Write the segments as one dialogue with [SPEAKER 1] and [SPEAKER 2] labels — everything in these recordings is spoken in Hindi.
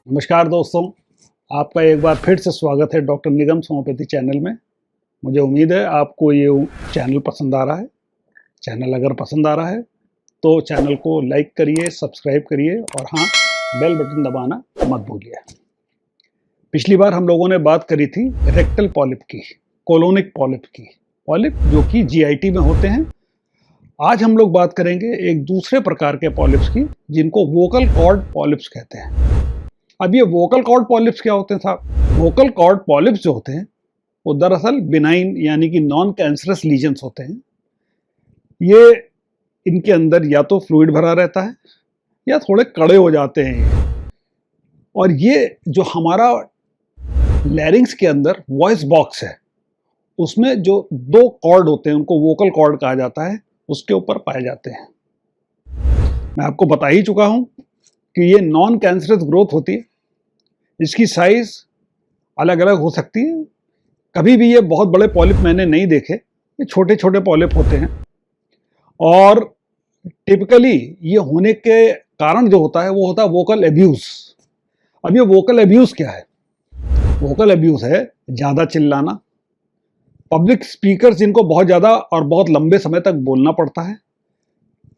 [SPEAKER 1] नमस्कार दोस्तों, आपका एक बार फिर से स्वागत है डॉक्टर निगम्स होम्योपैथी चैनल में। मुझे उम्मीद है आपको ये चैनल पसंद आ रहा है। चैनल अगर पसंद आ रहा है तो चैनल को लाइक करिए, सब्सक्राइब करिए और हाँ, बेल बटन दबाना मत भूलिए। पिछली बार हम लोगों ने बात करी थी रेक्टल पॉलिप की, कोलोनिक पॉलिप की, पॉलिप जो कि जीआईटी में होते हैं। आज हम लोग बात करेंगे एक दूसरे प्रकार के पॉलिप्स की, जिनको वोकल कॉर्ड पॉलिप्स कहते हैं। अब ये वोकल कॉर्ड पॉलिप्स क्या होते हैं साहब? वोकल कॉर्ड पॉलिप्स जो होते हैं वो दरअसल बिनाइन यानी कि नॉन कैंसरस लीजन्स होते हैं। ये इनके अंदर या तो फ्लूइड भरा रहता है या थोड़े कड़े हो जाते हैं ये। और ये जो हमारा लैरिंग्स के अंदर वॉइस बॉक्स है, उसमें जो दो कॉर्ड होते हैं उनको वोकल कॉर्ड कहा जाता है, उसके ऊपर पाए जाते हैं। मैं आपको बता ही चुका हूं कि ये नॉन कैंसरस ग्रोथ होती है। इसकी साइज अलग अलग हो सकती है। कभी भी ये बहुत बड़े पॉलिप मैंने नहीं देखे, ये छोटे छोटे पॉलिप होते हैं। और टिपिकली ये होने के कारण जो होता है वो होता है वोकल एब्यूज। अब ये वोकल एब्यूज क्या है? वोकल एब्यूज है ज़्यादा चिल्लाना, पब्लिक स्पीकर जिनको बहुत ज़्यादा और बहुत लंबे समय तक बोलना पड़ता है,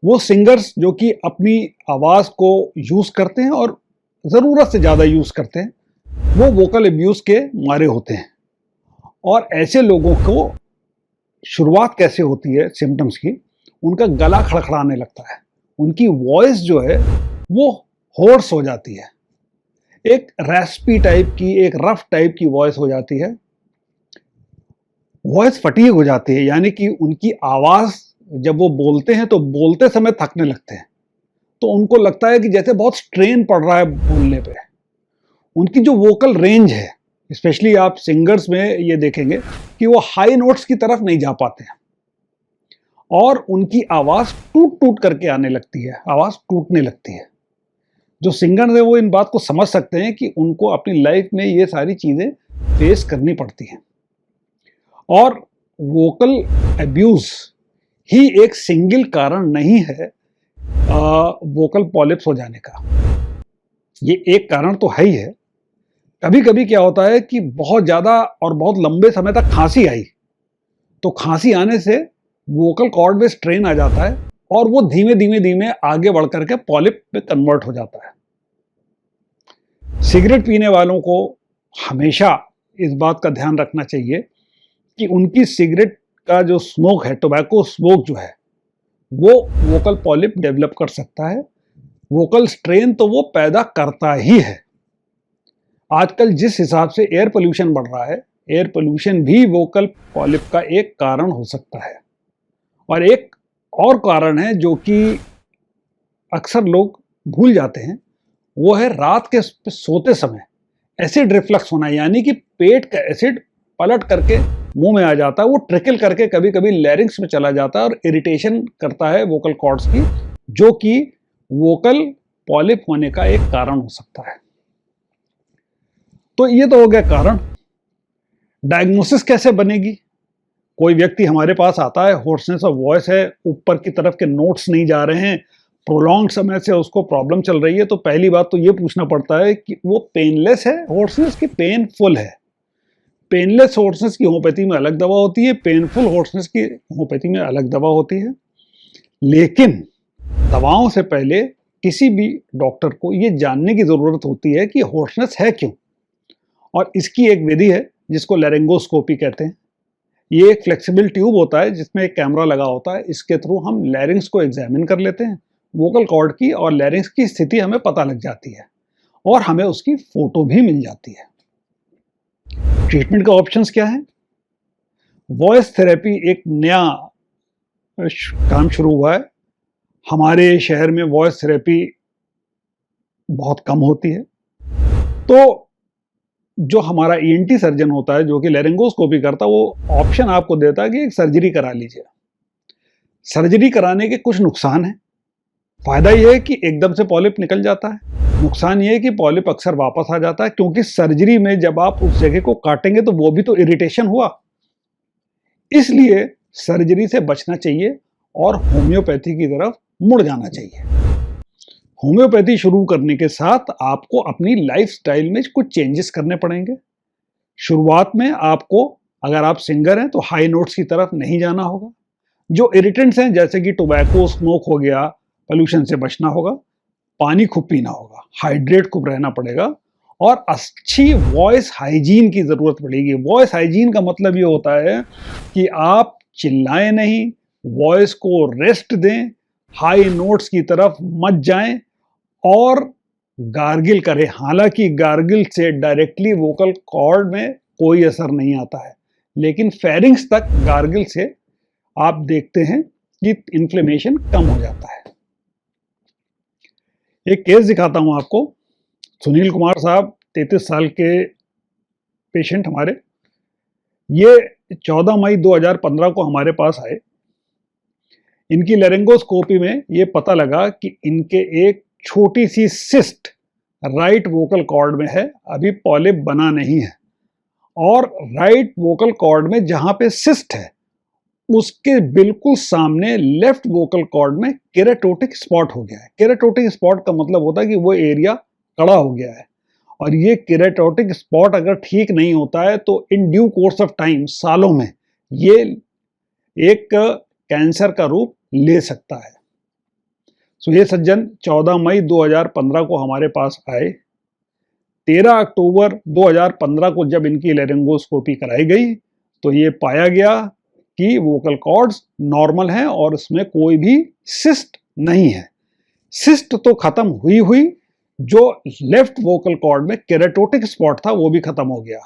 [SPEAKER 1] वो सिंगर्स जो कि अपनी आवाज़ को यूज़ करते हैं और ज़रूरत से ज़्यादा यूज़ करते हैं, वो वोकल एब्यूज़ के मारे होते हैं। और ऐसे लोगों को शुरुआत कैसे होती है सिम्टम्स की? उनका गला खड़खड़ाने लगता है, उनकी वॉइस जो है वो होर्स हो जाती है, एक रैस्पी टाइप की, एक रफ टाइप की वॉइस हो जाती है। वॉइस फटीग हो जाती है, यानी कि उनकी आवाज़ जब वो बोलते हैं तो बोलते समय थकने लगते हैं, तो उनको लगता है कि जैसे बहुत स्ट्रेन पड़ रहा है बोलने पे। उनकी जो वोकल रेंज है, स्पेशली आप सिंगर्स में ये देखेंगे कि वो हाई नोट्स की तरफ नहीं जा पाते हैं और उनकी आवाज़ टूट टूट करके आने लगती है, आवाज़ टूटने लगती है। जो सिंगर है वो इन बात को समझ सकते हैं कि उनको अपनी लाइफ में ये सारी चीज़ें फेस करनी पड़ती हैं। और वोकल एब्यूज़ ही एक सिंगल कारण नहीं है वोकल पॉलिप्स हो जाने का। ये एक कारण तो है ही है। कभी कभी क्या होता है कि बहुत ज़्यादा और बहुत लंबे समय तक खांसी आई, तो खांसी आने से वोकल कॉर्ड में स्ट्रेन आ जाता है और वो धीमे धीमे धीमे आगे बढ़ करके पॉलिप में कन्वर्ट हो जाता है। सिगरेट पीने वालों को हमेशा इस बात का ध्यान रखना चाहिए कि उनकी सिगरेट का जो स्मोक है, टोबैको स्मोक जो है, वो वोकल पॉलिप डेवलप कर सकता है। वोकल स्ट्रेन तो वो पैदा करता ही है। आजकल जिस हिसाब से एयर पोल्यूशन बढ़ रहा है, एयर पोल्यूशन भी वोकल पॉलिप का एक कारण हो सकता है। और एक और कारण है जो कि अक्सर लोग भूल जाते हैं, वो है रात के सोते समय एसिड रिफ्लक्स होना, यानी कि पेट का एसिड पलट करके मुंह में आ जाता है, वो ट्रिकल करके कभी कभी लैरिंग्स में चला जाता है और इरिटेशन करता है वोकल कॉर्ड्स की, जो कि वोकल पॉलिप होने का एक कारण हो सकता है। तो ये तो हो गया कारण। डायग्नोसिस कैसे बनेगी? कोई व्यक्ति हमारे पास आता है, होर्सनेस ऑफ वॉइस है, ऊपर की तरफ के नोट्स नहीं जा रहे हैं, प्रोलॉन्ग समय से उसको प्रॉब्लम चल रही है, तो पहली बात तो ये पूछना पड़ता है कि वो पेनलेस है होर्सनेस की पेनफुल है। पेनलेस होर्सनेस की होम्योपैथी में अलग दवा होती है, पेनफुल होर्सनेस की होम्योपैथी में अलग दवा होती है। लेकिन दवाओं से पहले किसी भी डॉक्टर को ये जानने की ज़रूरत होती है कि होर्सनेस है क्यों। और इसकी एक विधि है जिसको लैरिंगोस्कोपी कहते हैं। ये एक फ्लेक्सिबल ट्यूब होता है जिसमें एक कैमरा लगा होता है। इसके थ्रू हम लैरिंग्स को एग्जामिन कर लेते हैं, वोकल कॉर्ड की और लैरिंग्स की स्थिति हमें पता लग जाती है और हमें उसकी फ़ोटो भी मिल जाती है। ट्रीटमेंट का ऑप्शंस क्या है? वॉइस थेरेपी एक नया काम शुरू हुआ है। हमारे शहर में वॉइस थेरेपी बहुत कम होती है, तो जो हमारा ईएनटी सर्जन होता है जो कि लैरिंगोस्कोपी करता है, वो ऑप्शन आपको देता है कि एक सर्जरी करा लीजिए। सर्जरी कराने के कुछ नुकसान हैं। फायदा यह है कि एकदम से पॉलिप निकल जाता है, नुकसान ये है कि पॉलिप अक्सर वापस आ जाता है, क्योंकि सर्जरी में जब आप उस जगह को काटेंगे तो वो भी तो इरिटेशन हुआ, इसलिए सर्जरी से बचना चाहिए और होम्योपैथी की तरफ मुड़ जाना चाहिए। होम्योपैथी शुरू करने के साथ आपको अपनी लाइफस्टाइल में कुछ चेंजेस करने पड़ेंगे। शुरुआत में आपको, अगर आप सिंगर हैं तो हाई नोट्स की तरफ नहीं जाना होगा। जो इरिटेंट्स हैं जैसे कि टोबैको, स्मोक हो गया, पोल्यूशन से बचना होगा। पानी खूब पीना होगा, हाइड्रेट खूब रहना पड़ेगा और अच्छी वॉइस हाइजीन की ज़रूरत पड़ेगी। वॉइस हाइजीन का मतलब ये होता है कि आप चिल्लाएं नहीं, वॉइस को रेस्ट दें, हाई नोट्स की तरफ मत जाएं और गार्गिल करें। हालांकि गार्गिल से डायरेक्टली वोकल कॉर्ड में कोई असर नहीं आता है, लेकिन फेरिंग्स तक गार्गिल से आप देखते हैं कि इन्फ्लेमेशन कम हो जाता है। एक केस दिखाता हूं आपको। सुनील कुमार साहब 33 साल के पेशेंट हमारे, ये 14 मई 2015 को हमारे पास आए। इनकी लेरिंगोस्कोपी में ये पता लगा कि इनके एक छोटी सी सिस्ट राइट वोकल कॉर्ड में है, अभी पॉलिप बना नहीं है। और राइट वोकल कॉर्ड में जहां पे सिस्ट है उसके बिल्कुल सामने लेफ्ट वोकल कॉर्ड में केराटोटिक स्पॉट हो गया है। केराटोटिक स्पॉट का मतलब होता है कि वो एरिया कड़ा हो गया है, और ये केराटोटिक स्पॉट अगर ठीक नहीं होता है तो in due course of time, सालों में, ये एक कैंसर का रूप ले सकता है। सो ये सज्जन 14 मई 2015 को हमारे पास आए। 13 अक्टूबर 2015 को जब इनकी लेरिंगोस्कोपी कराई गई तो ये पाया गया कि वोकल कॉर्ड्स नॉर्मल हैं और इसमें कोई भी सिस्ट नहीं है। सिस्ट तो खत्म हुई, जो लेफ्ट वोकल कॉर्ड में केराटोटिक स्पॉट था वो भी खत्म हो गया।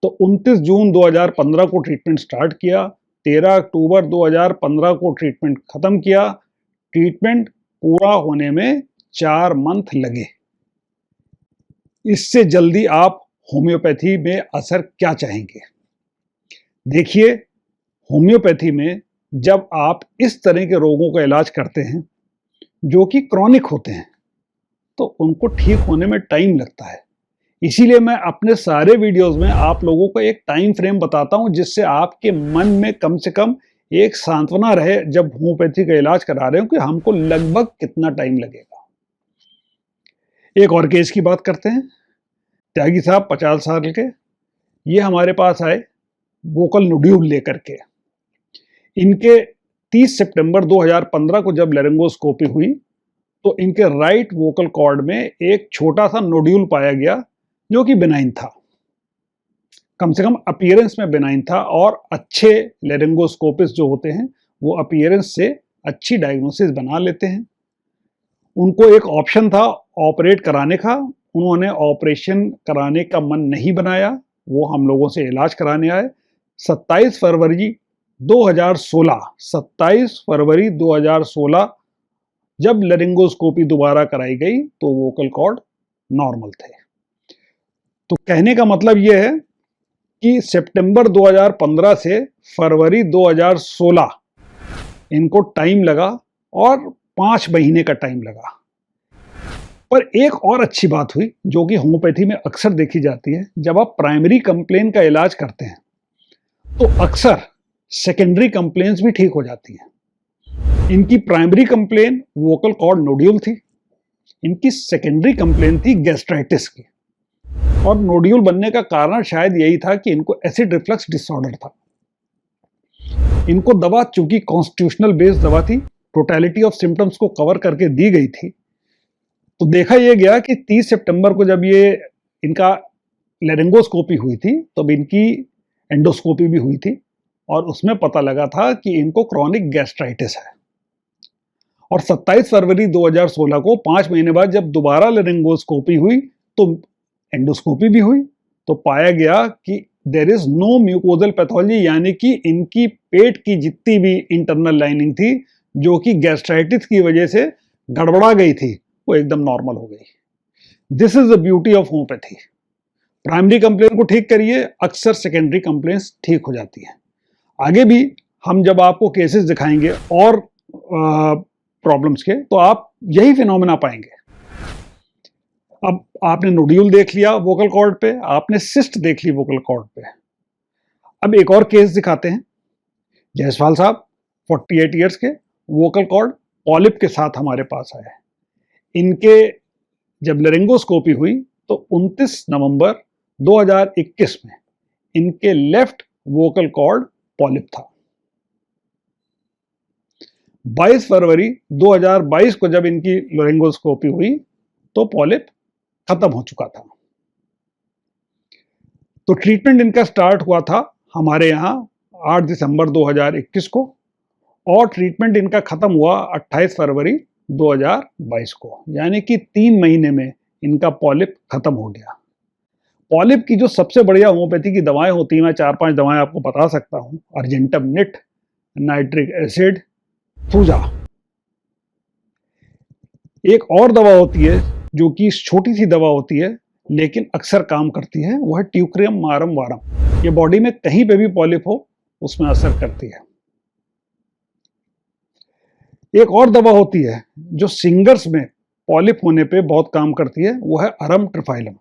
[SPEAKER 1] तो 29 जून 2015 को ट्रीटमेंट स्टार्ट किया, 13 अक्टूबर 2015 को ट्रीटमेंट खत्म किया। ट्रीटमेंट पूरा होने में 4 मंथ लगे। इससे जल्दी आप होम्योपैथी में असर क्या चाहेंगे? देखिए, होम्योपैथी में जब आप इस तरह के रोगों का इलाज करते हैं जो कि क्रॉनिक होते हैं तो उनको ठीक होने में टाइम लगता है। इसीलिए मैं अपने सारे वीडियोस में आप लोगों को एक टाइम फ्रेम बताता हूं, जिससे आपके मन में कम से कम एक सांत्वना रहे जब होम्योपैथी का इलाज करा रहे हो कि हमको लगभग कितना टाइम लगेगा। एक और केस की बात करते हैं। त्यागी साहब 50 साल के, ये हमारे पास आए वोकल नोड्यूल लेकर के। इनके 30 सितंबर 2015 को जब लेरिंगोस्कोपी हुई तो इनके राइट वोकल कॉर्ड में एक छोटा सा नोड्यूल पाया गया जो कि बेनाइन था, कम से कम अपीयरेंस में बेनाइन था। और अच्छे लेरिंगोस्कोपिस्ट जो होते हैं वो अपीयरेंस से अच्छी डायग्नोसिस बना लेते हैं। उनको एक ऑप्शन था ऑपरेट कराने का, उन्होंने ऑपरेशन कराने का मन नहीं बनाया, वो हम लोगों से इलाज कराने आए। 27 फरवरी 2016 जब लेरिंगोस्कोपी दोबारा कराई गई तो वोकल कॉर्ड नॉर्मल थे। तो कहने का मतलब यह है कि सितंबर 2015 से फरवरी 2016 इनको टाइम लगा और 5 महीने का टाइम लगा। पर एक और अच्छी बात हुई जो कि होम्योपैथी में अक्सर देखी जाती है, जब आप प्राइमरी कंप्लेन का इलाज करते हैं तो अक्सर सेकेंडरी कंप्लेन्स भी ठीक हो जाती हैं। इनकी primary complaint vocal cord nodule थी, इनकी सेकेंडरी कंप्लेन थी गैस्ट्राइटिस की, और नोड्यूल बनने का कारण शायद यही था कि इनको एसिड रिफ्लक्स डिसऑर्डर था। इनको दवा, चूंकि कॉन्स्टिट्यूशनल बेस्ड दवा थी, टोटलिटी ऑफ सिम्टम्स को कवर करके दी गई थी, तो देखा यह गया कि 30 सितंबर को जब ये इनका लेरिंगोस्कोपी हुई थी तब इनकी एंडोस्कोपी भी हुई थी और उसमें पता लगा था कि इनको क्रॉनिक गैस्ट्राइटिस है। और 27 फरवरी 2016 को 5 महीने बाद जब दोबारा लेरिंगोस्कोपी हुई तो एंडोस्कोपी भी हुई, तो पाया गया कि there is no mucosal pathology, यानी कि इनकी पेट की जितनी भी इंटरनल लाइनिंग थी जो कि गैस्ट्राइटिस की वजह से गड़बड़ा गई थी वो एकदम नॉर्मल हो गई। This is the beauty of homeopathy. Primary complain को ठीक करिए, अक्सर सेकेंडरी कंप्लेन्स ठीक हो जाती हैं। आगे भी हम जब आपको केसेस दिखाएंगे और प्रॉब्लम्स के, तो आप यही फिनोमेना पाएंगे। अब आपने नोड्यूल देख लिया वोकल कॉर्ड पे, आपने सिस्ट देख ली वोकल कॉर्ड पे। अब एक और केस दिखाते हैं। जायसवाल साहब 48 ईयर्स के, वोकल कॉर्ड पॉलिप के साथ हमारे पास आए। इनके जब लेरिंगोस्कोपी हुई तो 29 नवंबर 2021 में इनके लेफ्ट वोकल कॉर्ड पॉलिप था। 22 फरवरी 2022 को जब इनकी लेरिंगोस्कोपी हुई तो पॉलिप खत्म हो चुका था। तो ट्रीटमेंट इनका स्टार्ट हुआ था हमारे यहाँ 8 दिसंबर 2021 को, और ट्रीटमेंट इनका खत्म हुआ 28 फरवरी 2022 को, यानी कि 3 महीने में इनका पॉलिप खत्म हो गया। पॉलिप की जो सबसे बढ़िया होम्योपैथी की दवाएं होती हैं, मैं 4-5 दवाएं आपको बता सकता हूं। अर्जेंटम निट, नाइट्रिक एसिड, फ्रूजा। एक और दवा होती है जो कि छोटी सी दवा होती है लेकिन अक्सर काम करती है, वह है ट्यूक्रियम मारम वारम। ये बॉडी में कहीं पे भी पॉलिप हो उसमें असर करती है। एक और दवा होती है जो सिंगर्स में पॉलिप होने पे बहुत काम करती है, वो है अरम ट्रिफाइलम।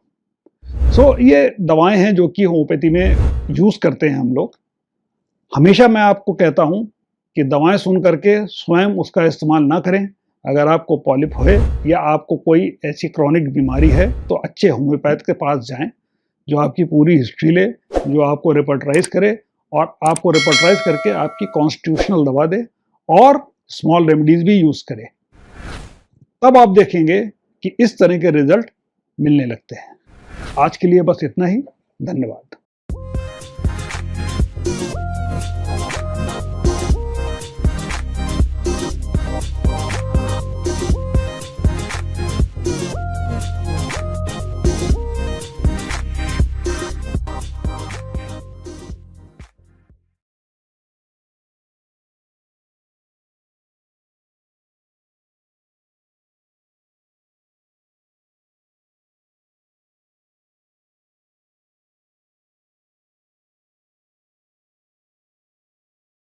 [SPEAKER 1] ये दवाएं हैं जो कि होम्योपैथी में यूज करते हैं हम लोग। हमेशा मैं आपको कहता हूं कि दवाएं सुन करके स्वयं उसका इस्तेमाल ना करें। अगर आपको पॉलिप है या आपको कोई ऐसी क्रॉनिक बीमारी है तो अच्छे होम्योपैथ के पास जाएं, जो आपकी पूरी हिस्ट्री ले, जो आपको रिपर्टराइज करे और आपको रिपर्टराइज करके आपकी कॉन्स्टिट्यूशनल दवा दे और स्मॉल रेमेडीज भी यूज करे। तब आप देखेंगे कि इस तरह के रिजल्ट मिलने लगते हैं। आज के लिए बस इतना ही। धन्यवाद।